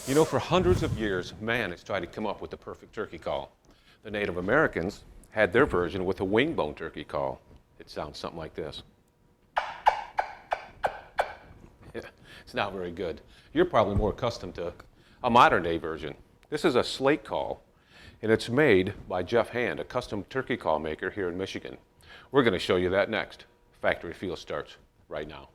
You know, for hundreds of years, man has tried to come up with the perfect turkey call. The Native Americans had their version with a wing bone turkey call. It sounds something like this. Yeah, it's not very good. You're probably more accustomed to a modern day version. This is a Slate call, and it's made by Jeff Hand, a custom turkey call maker here in Michigan. We're going to show you that next. Factory Feel starts right now.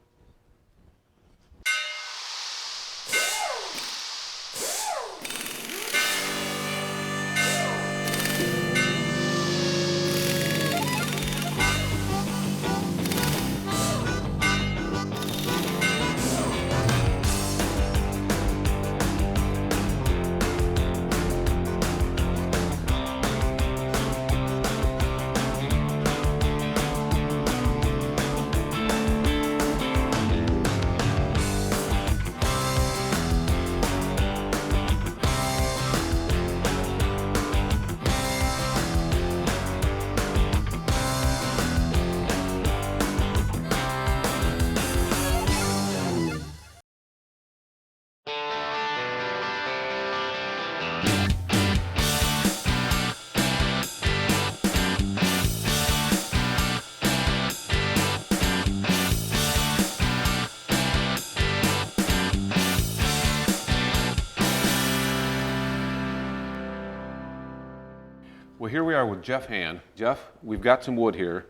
Well, here we are with Jeff Hand. Jeff, we've got some wood here.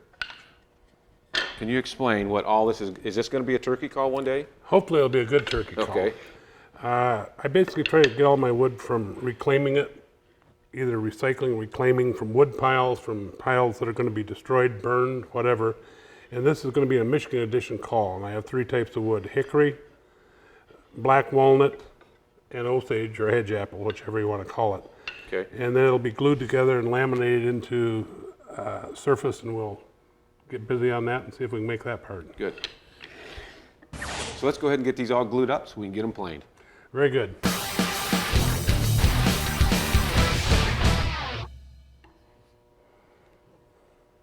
Can you explain what all this is? Is this going to be a turkey call one day? Hopefully it'll be a good turkey call. Okay. I basically try to get all my wood from reclaiming it, either recycling, reclaiming from wood piles, from piles that are going to be destroyed, burned, whatever. And this is going to be a Michigan edition call. And I have three types of wood: hickory, black walnut, and osage or hedge apple, whichever you want to call it. Okay. And then it'll be glued together and laminated into surface, and we'll get busy on that and see if we can make that part. Good. So let's go ahead and get these all glued up so we can get them planed. Very good.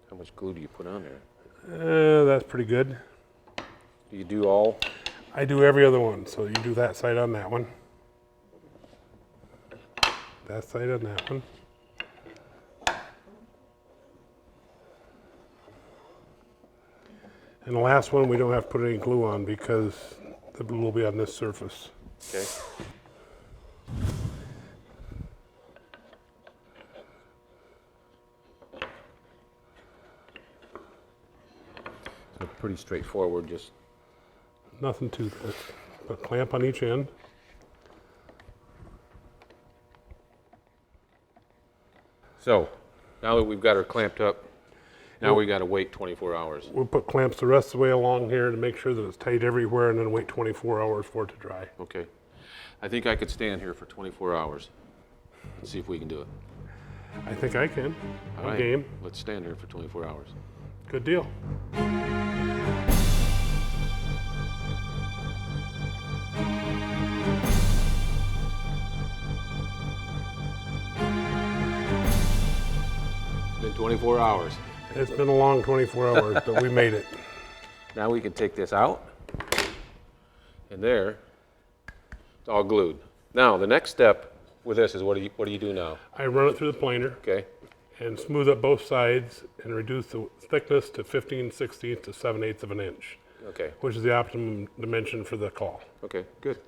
How much glue do you put on there? That's pretty good. Do you do all? I do every other one, so you do that side on that one. That side on that one. And the last one we don't have to put any glue on because the glue will be on this surface. Okay. So pretty straightforward, just Nothing to this. Put a clamp on each end. so. Now that we've got her clamped up, now we got to wait 24 hours. We'll put clamps the rest of the way along here to make sure that it's tight everywhere, and then wait 24 hours for it to dry. Okay. I think I could stand here for 24 hours and see if we can do it. I think I can. All I'm right. game. Let's stand here for 24 hours. Good deal. It's been 24 hours. It's been a long 24 hours, but we made it. Now we can take this out, and there, it's all glued. Now the next step with this is what do you do now? I run it through the planer Okay. and smooth up both sides and reduce the thickness to 15/16 to 7/8 of an inch, Okay. which is the optimum dimension for the call. Okay. Good.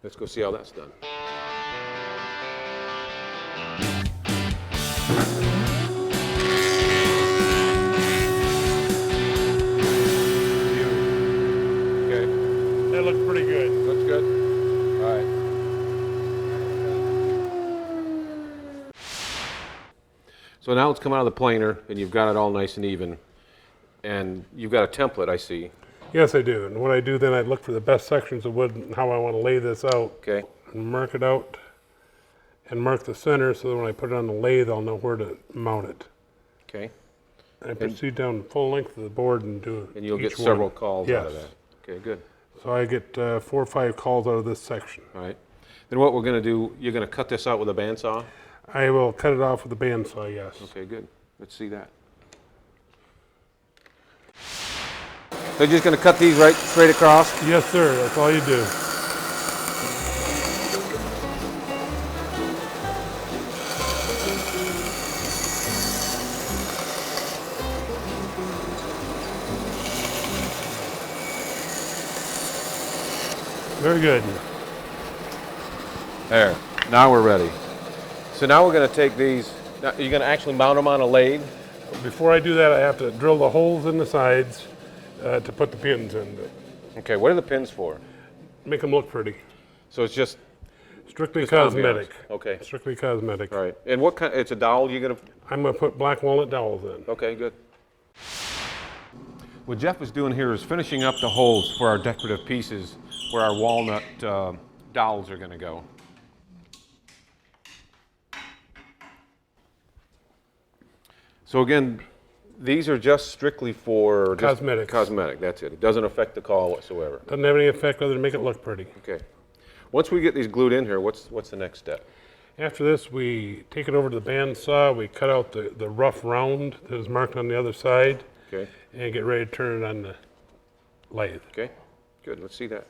Let's go see how that's done. Okay. That looks pretty good. Looks good. All right. So now it's come out of the planer, and you've got it all nice and even, and you've got a template, I see. Yes, I do. And what I do then, I look for the best sections of wood and how I want to lay this out, Okay. and mark it out, and mark the center so that when I put it on the lathe, I'll know where to mount it. Okay. And I proceed down the full length of the board and do And you'll each get several one. calls out of Yes. that. Okay, good. So I get 4 or 5 calls out of this section. All right. Then what we're going to do, you're going to cut this out with a bandsaw? I will cut it off with a bandsaw, yes. Okay, good. Let's see that. So you're just going to cut these right straight across? Yes, sir. That's all you do. Very good. There. Now we're ready. So now we're going to take these. Now, you're going to actually mount them on a lathe? Before I do that, I have to drill the holes in the sides to put the pins in. Okay, what are the pins for? Make them look pretty. So it's just Strictly ambiance. cosmetic. Okay. Strictly cosmetic. All right. And what kind? It's a dowel you're going to. I'm going to put black walnut dowels in. Okay, good. What Jeff is doing here is finishing up the holes for our decorative pieces where our walnut dowels are going to go. So again, these are just strictly for Cosmetics. Cosmetic, that's it. It doesn't affect the call whatsoever. Doesn't have any effect other than make it look pretty. Okay. Once we get these glued in here, what's the next step? After this, we take it over to the bandsaw. We cut out the rough round that is marked on the other side. Okay. And get ready to turn it on the lathe. Okay. Good. Let's see that.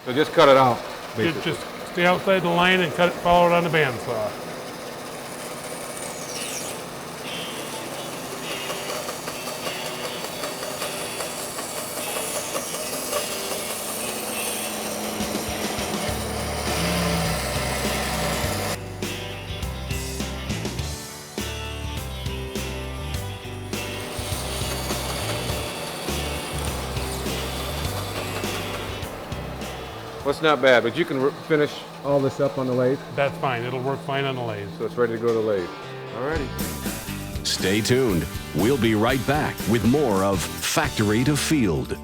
So just cut it out. Just stay outside the line and cut it, follow it on the bandsaw. Well, it's not bad, but you can finish all this up on the lathe. That's fine. It'll work fine on the lathe. So it's ready to go to the lathe. Alrighty. Stay tuned. We'll be right back with more of Factory to Field.